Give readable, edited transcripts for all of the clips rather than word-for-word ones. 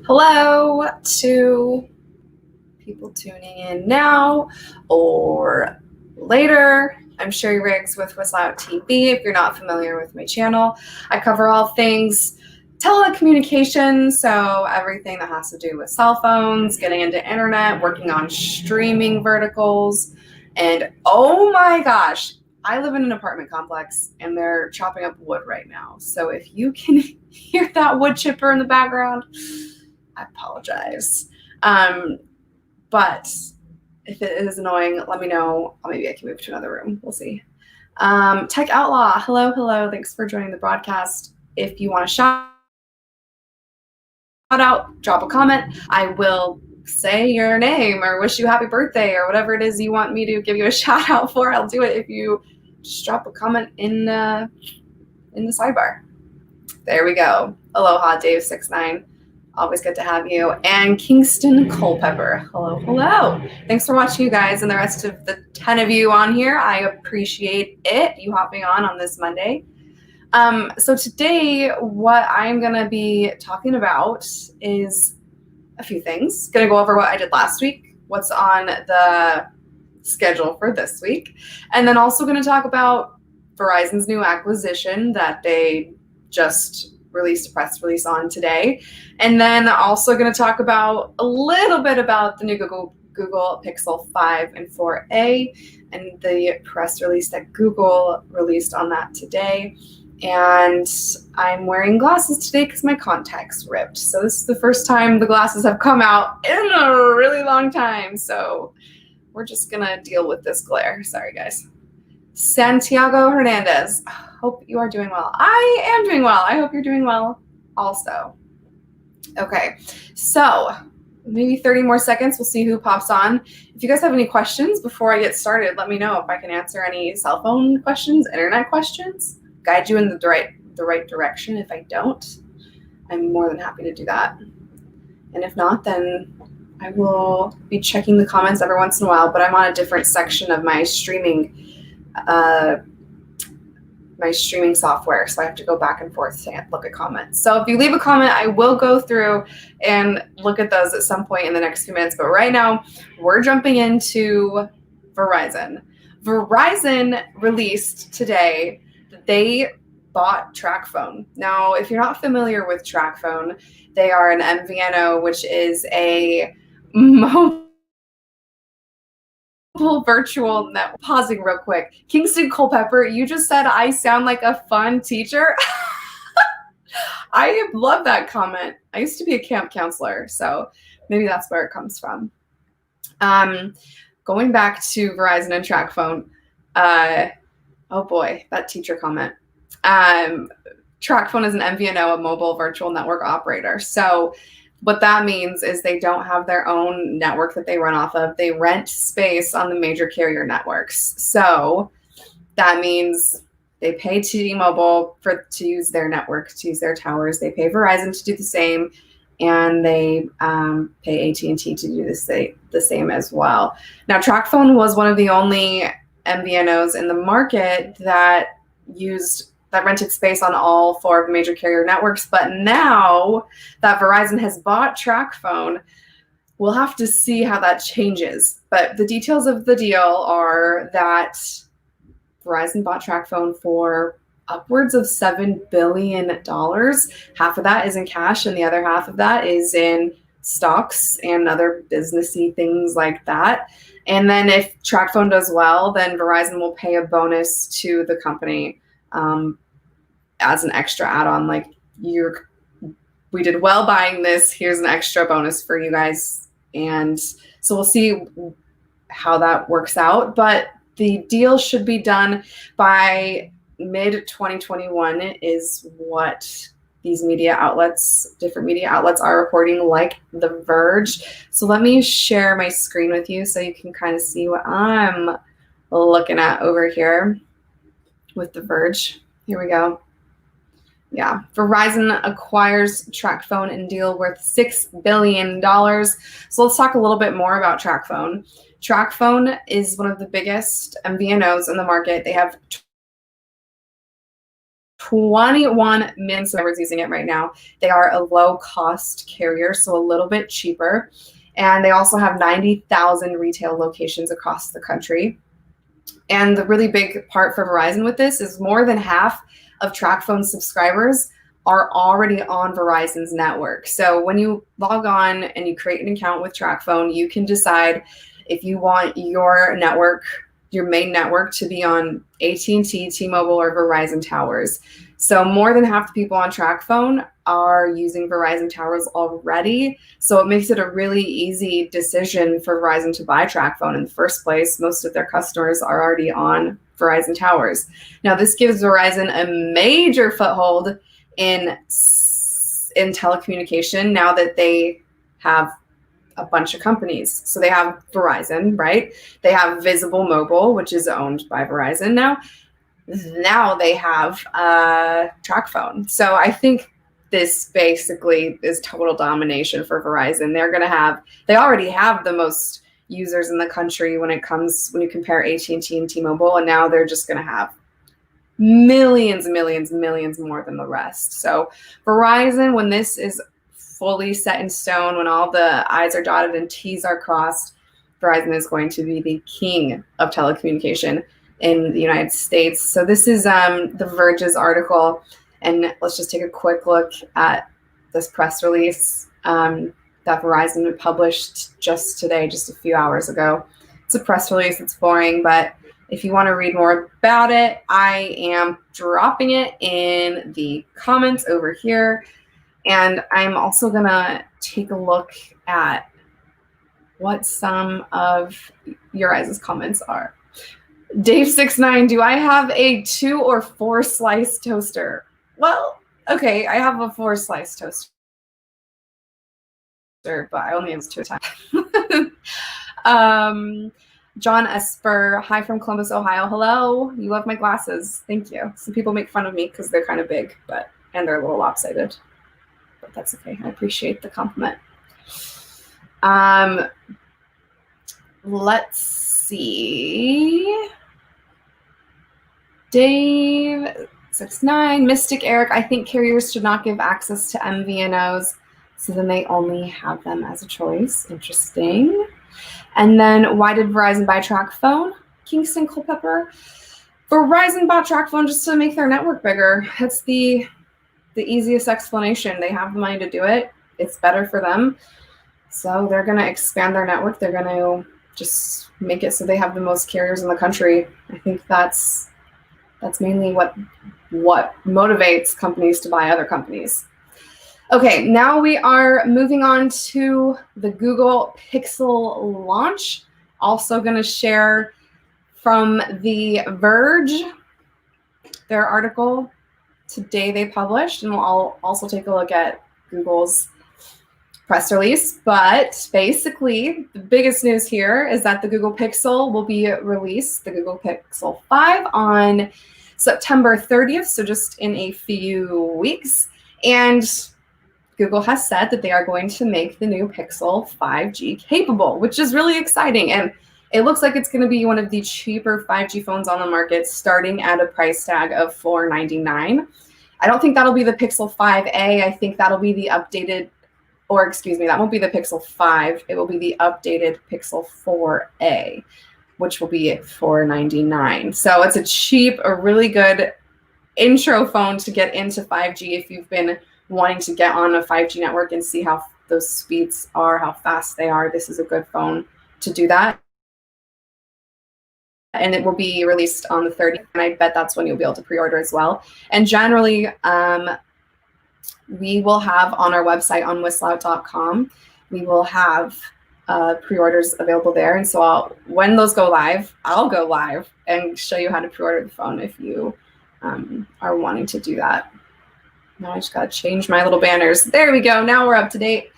Hello to people tuning in now or later. I'm Sherry Riggs with Whistle Out TV. If you're not familiar with my channel, I cover all things telecommunications, so everything that has to do with cell phones, getting into internet, working on streaming verticals, and oh my gosh, I live in an apartment complex and they're chopping up wood right now. So if you can hear that wood chipper in the background, I apologize. But if it is annoying, let me know. Maybe I can move to another room. We'll see. Tech Outlaw, hello. Thanks for joining the broadcast. If you want to shout out, drop a comment. I will say your name or wish you happy birthday or whatever it is you want me to give you a shout out for. I'll do it if you just drop a comment in the sidebar. There we go. Aloha, Dave69. Always good to have you. And Kingston Culpepper. Hello. Thanks for watching, you guys, and the rest of the 10 of you on here. I appreciate it, you hopping on this Monday. So today, what I'm going to be talking about is a few things. Going to go over what I did last week, what's on the schedule for this week, and then also going to talk about Verizon's new acquisition that they just released a press release on today. And then also going to talk about a little bit about the new Google Pixel 5 and 4a and the press release that Google released on that today. And I'm wearing glasses today because my contacts ripped. So this is the first time the glasses have come out in a really long time. So we're just going to deal with this glare. Sorry, guys. Santiago Hernandez, hope you are doing well. I am doing well. I hope you're doing well also. Okay, so maybe 30 more seconds. We'll see who pops on. If you guys have any questions before I get started, let me know if I can answer any cell phone questions, internet questions, guide you in the right direction. If I don't, I'm more than happy to do that. And if not, then I will be checking the comments every once in a while, but I'm on a different section of my streaming software, so I have to go back and forth to look at comments. So if you leave a comment, I will go through and look at those at some point in the next few minutes. But right now, we're jumping into Verizon. Verizon released today that they bought Tracfone. Now, if you're not familiar with Tracfone, they are an MVNO, which is a mobile virtual network. Pausing real quick. Kingston Culpepper, you just said I sound like a fun teacher. I love that comment. I used to be a camp counselor, so maybe that's where it comes from. Going back to Verizon and Tracfone. Oh boy, that teacher comment. Tracfone is an MVNO, a mobile virtual network operator. So what that means is they don't have their own network that they run off of. They rent space on the major carrier networks. So that means they pay T-Mobile to use their network, to use their towers. They pay Verizon to do the same, and they pay AT&T to do the same as well. Now, Tracfone was one of the only MVNOs in the market that rented space on all 4 of the major carrier networks. But now that Verizon has bought Tracfone, we'll have to see how that changes. But the details of the deal are that Verizon bought Tracfone for upwards of $7 billion. Half of that is in cash, and the other half of that is in stocks and other businessy things like that. And then if Tracfone does well, then Verizon will pay a bonus to the company as an extra add-on, like we did well buying this, here's an extra bonus for you guys. And so we'll see how that works out, but the deal should be done by mid-2021 is what these different media outlets are reporting, like the Verge. So let me share my screen with you so you can kind of see what I'm looking at over here with the Verge. Here we go. Yeah, Verizon acquires Tracfone in deal worth $6 billion. So let's talk a little bit more about Tracfone. Tracfone is one of the biggest MVNOs in the market. They have 21 million subscribers using it right now. They are a low-cost carrier, so a little bit cheaper. And they also have 90,000 retail locations across the country. And the really big part for Verizon with this is more than half of Tracfone subscribers are already on Verizon's network. So when you log on and you create an account with Tracfone, you can decide if you want your network, your main network, to be on AT&T, T-Mobile, or Verizon towers. So more than half the people on Tracfone are using Verizon towers already. So it makes it a really easy decision for Verizon to buy Tracfone in the first place. Most of their customers are already on Verizon towers. Now, this gives Verizon a major foothold in telecommunication now that they have a bunch of companies. So they have Verizon, right? They have Visible Mobile, which is owned by Verizon now. Now they have Tracfone. So I think this basically is total domination for Verizon. They already have the most users in the country when you compare AT&T and T-Mobile, and now they're just going to have millions more than the rest. So Verizon, when this is fully set in stone, when all the I's are dotted and T's are crossed, Verizon is going to be the king of telecommunication in the United States. So this is the Verge's article, and let's just take a quick look at this press release that Verizon published just today, just a few hours ago. It's a press release, it's boring, but if you want to read more about it, I am dropping it in the comments over here. And I'm also going to take a look at what some of your guys' comments are. Dave69, do I have a 2 or 4 slice toaster? Well, okay, I have a 4 slice toaster, but I only use 2 at a time. John Esper, hi from Columbus, Ohio. Hello, you love my glasses. Thank you. Some people make fun of me because they're kind of big, and they're a little lopsided. But that's okay. I appreciate the compliment. Let's see. Dave69, Mystic Eric, I think carriers should not give access to MVNOs, so then they only have them as a choice. Interesting. And then why did Verizon buy Tracfone? Kingston Culpepper. Verizon bought Tracfone just to make their network bigger. That's the easiest explanation. They have the money to do it. It's better for them. So they're going to expand their network. They're going to just make it so they have the most carriers in the country. I think that's mainly what motivates companies to buy other companies. Okay, now we are moving on to the Google Pixel launch. Also going to share from the Verge, their article today they published, and we'll also take a look at Google's press release. But basically, the biggest news here is that the Google Pixel will be released, the Google Pixel 5, on September 30th, so just in a few weeks. And Google has said that they are going to make the new Pixel 5G capable, which is really exciting. And it looks like it's going to be one of the cheaper 5G phones on the market, starting at a price tag of $499. I don't think that'll be the Pixel 5a. I think that'll be the updated, or excuse me, that won't be the Pixel 5. It will be the updated Pixel 4a, which will be at $499. So it's a really good intro phone to get into 5G if you've been wanting to get on a 5G network and see how those speeds are, how fast they are. This is a good phone to do that. And it will be released on the 30th, and I bet that's when you'll be able to pre-order as well. And generally, we will have on our website on whislout.com, we will have pre-orders available there. And so when those go live, I'll go live and show you how to pre-order the phone if you are wanting to do that. Now I just got to change my little banners. There we go. Now we're up to date.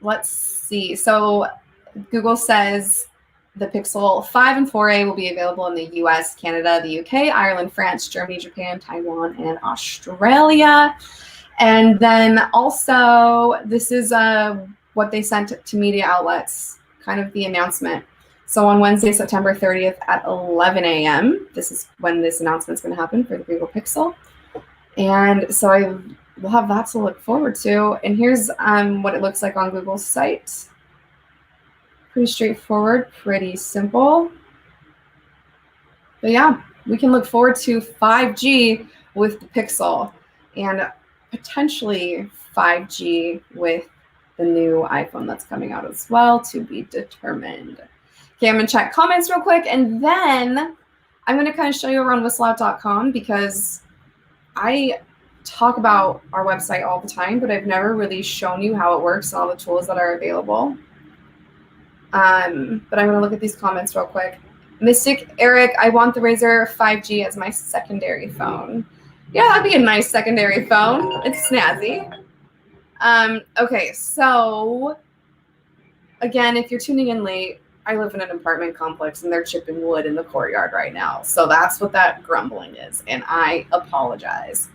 Let's see. So Google says the Pixel 5 and 4a will be available in the US, Canada, the UK, Ireland, France, Germany, Japan, Taiwan, and Australia. And then also, this is what they sent to media outlets, kind of the announcement. So on Wednesday, September 30th at 11 a.m., this is when this announcement is going to happen for the Google Pixel. And so I will have that to look forward to. And here's what it looks like on Google's site. Pretty straightforward, pretty simple. But yeah, we can look forward to 5G with the Pixel and potentially 5G with the new iPhone that's coming out as well, to be determined. Okay, I'm going to check comments real quick, and then I'm going to kind of show you around whistleout.com because I talk about our website all the time, but I've never really shown you how it works and all the tools that are available. But I'm going to look at these comments real quick. Mystic Eric, I want the Razr 5G as my secondary phone. Yeah, that'd be a nice secondary phone. It's snazzy. Okay, so again, if you're tuning in late, I live in an apartment complex and they're chipping wood in the courtyard right now. So that's what that grumbling is, and I apologize.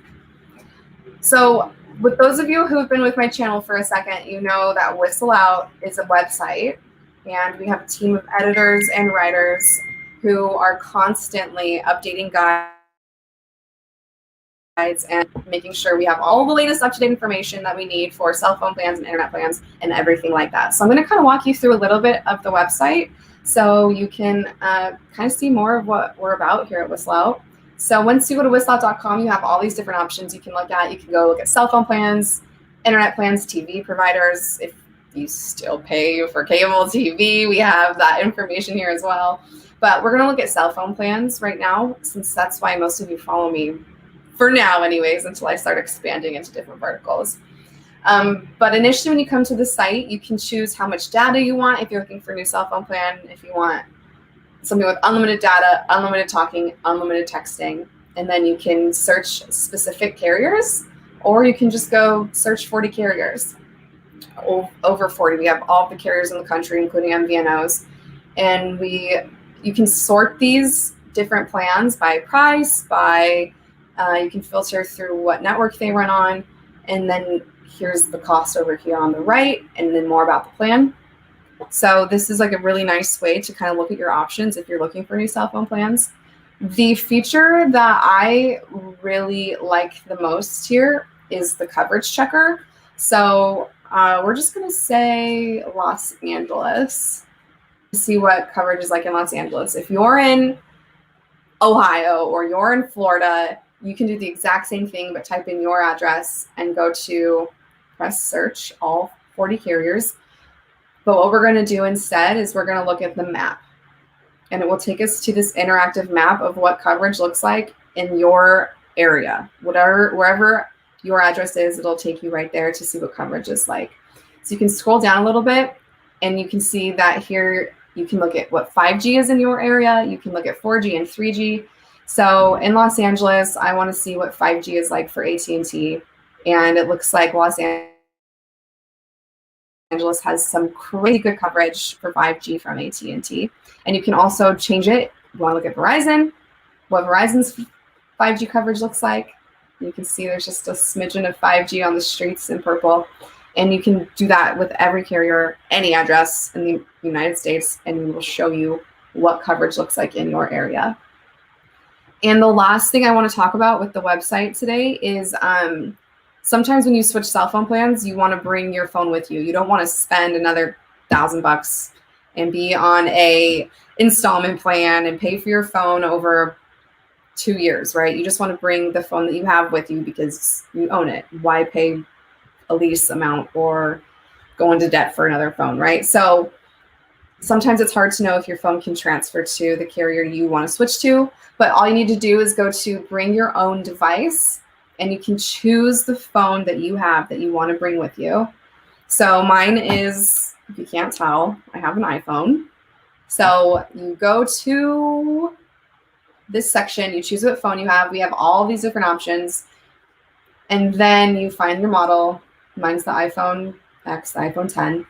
So with those of you who have been with my channel for a second, you know that Whistle Out is a website, and we have a team of editors and writers who are constantly updating guides and making sure we have all the latest up-to-date information that we need for cell phone plans and internet plans and everything like that. So I'm going to kind of walk you through a little bit of the website so you can kind of see more of what we're about here at Whistle Out. So once you go to whistleout.com, you have all these different options you can look at. You can go look at cell phone plans, internet plans, TV providers. If you still pay for cable TV, we have that information here as well. But we're going to look at cell phone plans right now, since that's why most of you follow me for now anyways, until I start expanding into different verticals. But initially when you come to the site, you can choose how much data you want if you're looking for a new cell phone plan, if you want something with unlimited data, unlimited talking, unlimited texting, and then you can search specific carriers, or you can just go search 40 carriers. Over 40. We have all the carriers in the country, including MVNOs, and you can sort these different plans by price, by you can filter through what network they run on, and then here's the cost over here on the right, and then more about the plan. So this is like a really nice way to kind of look at your options if you're looking for new cell phone plans. The feature that I really like the most here is the coverage checker. So we're just going to say Los Angeles to see what coverage is like in Los Angeles. If you're in Ohio or you're in Florida, you can do the exact same thing, but type in your address and go to press search, all 40 carriers. But what we're going to do instead is we're going to look at the map, and it will take us to this interactive map of what coverage looks like in your area. Wherever your address is, it'll take you right there to see what coverage is like. So you can scroll down a little bit, and you can see that here you can look at what 5G is in your area. You can look at 4G and 3G. So in Los Angeles, I want to see what 5G is like for AT&T, and it looks like Los Angeles has some crazy good coverage for 5G from AT&T. And you can also change it. You want to look at Verizon, what Verizon's 5G coverage looks like. You can see there's just a smidgen of 5G on the streets in purple. And you can do that with every carrier, any address in the United States, and it will show you what coverage looks like in your area. And the last thing I want to talk about with the website today is sometimes when you switch cell phone plans, you want to bring your phone with you. You don't want to spend another $1,000 and be on a installment plan and pay for your phone over 2 years, right? You just want to bring the phone that you have with you because you own it. Why pay a lease amount or go into debt for another phone, right? So sometimes it's hard to know if your phone can transfer to the carrier you want to switch to, but all you need to do is go to bring your own device, and you can choose the phone that you have that you want to bring with you. So mine is, if you can't tell, I have an iPhone. So you go to this section, you choose what phone you have. We have all these different options, and then you find your model. Mine's the iPhone X, the iPhone 10.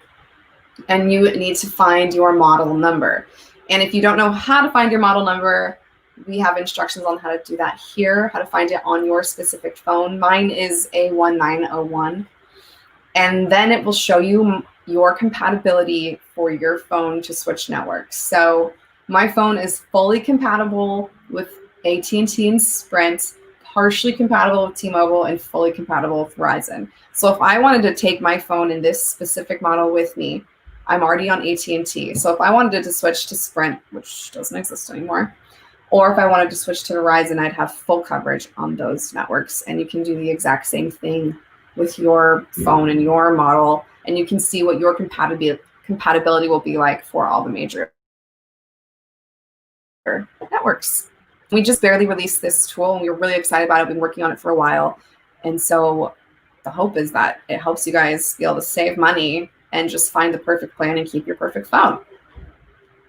And you need to find your model number. And if you don't know how to find your model number, we have instructions on how to do that here, how to find it on your specific phone. Mine is A1901. And then it will show you your compatibility for your phone to switch networks. So my phone is fully compatible with AT&T and Sprint, partially compatible with T-Mobile, and fully compatible with Verizon. So if I wanted to take my phone in this specific model with me, I'm already on AT&T. So if I wanted to switch to Sprint, which doesn't exist anymore, or if I wanted to switch to Verizon, I'd have full coverage on those networks. And you can do the exact same thing with your phone and your model, and you can see what your compatibility will be like for all the major networks. We just barely released this tool, and we were really excited about it. We've been working on it for a while. And so the hope is that it helps you guys be able to save money and just find the perfect plan and keep your perfect phone.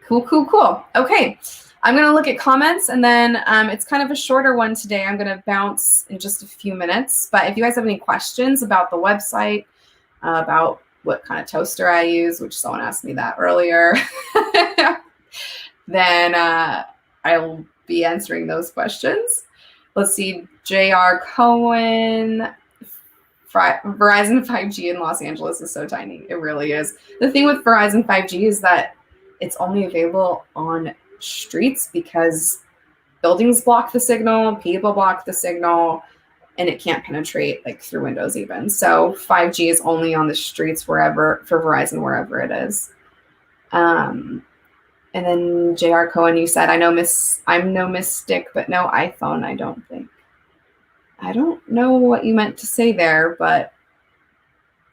Cool, cool, cool. Okay. I'm going to look at comments, and then it's kind of a shorter one today. I'm going to bounce in just a few minutes. But if you guys have any questions about the website, about what kind of toaster I use, which someone asked me that earlier, then I'll be answering those questions. Let's see. J.R. Cohen, Verizon 5G in Los Angeles is so tiny. It really is. The thing with Verizon 5G is that it's only available on streets because buildings block the signal, people block the signal, and it can't penetrate like through windows even. So 5G is only on the streets wherever, for Verizon, wherever it is. And then J.R. Cohen, you said, I'm no mystic, but no iPhone, I don't think. I don't know what you meant to say there, but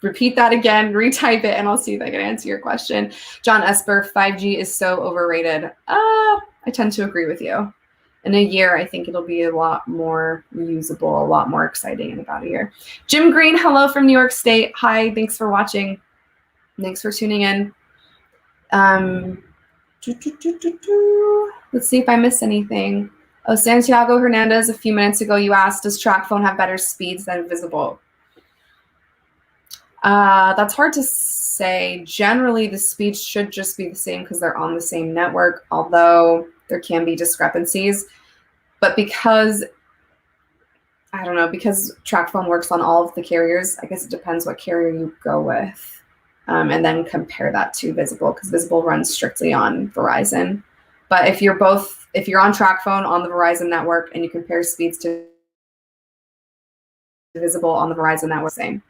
repeat that again, retype it, and I'll see if I can answer your question. John Esper, 5G is so overrated. I tend to agree with you. In a year, I think it'll be a lot more usable, a lot more exciting in about a year. Jim Green, hello from New York State. Hi, thanks for watching. Thanks for tuning in. Let's see if I missed anything. Oh, Santiago Hernandez, a few minutes ago, you asked, does Tracfone have better speeds than Visible? That's hard to say. Generally, the speeds should just be the same because they're on the same network, although there can be discrepancies. But because Tracfone works on all of the carriers, I guess it depends what carrier you go with. And then compare that to Visible, because Visible runs strictly on Verizon. But if you're on Tracfone on the Verizon network and you compare speeds to Visible on the Verizon network, same.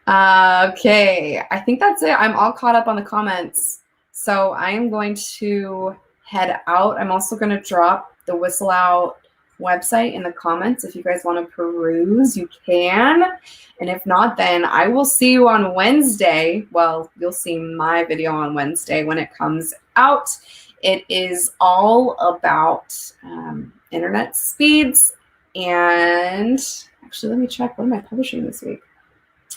Okay, I think that's it. I'm all caught up on the comments. So I am going to head out. I'm also going to drop the Whistle Out website in the comments. If you guys want to peruse, you can. And if not, then I will see you on Wednesday. Well, you'll see my video on Wednesday when it comes out. It is all about internet speeds. And actually, let me check. What am I publishing this week?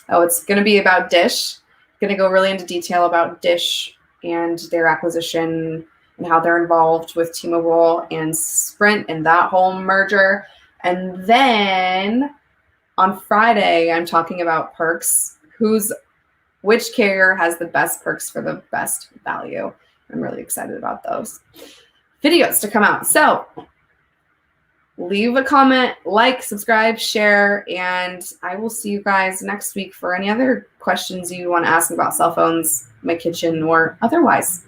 Oh, it's going to be about Dish. Going to go really into detail about Dish and their acquisition and how they're involved with T-Mobile and Sprint and that whole merger. And then on Friday, I'm talking about perks. Which carrier has the best perks for the best value? I'm really excited about those videos to come out. So leave a comment, like, subscribe, share, and I will see you guys next week for any other questions you want to ask about cell phones, my kitchen, or otherwise.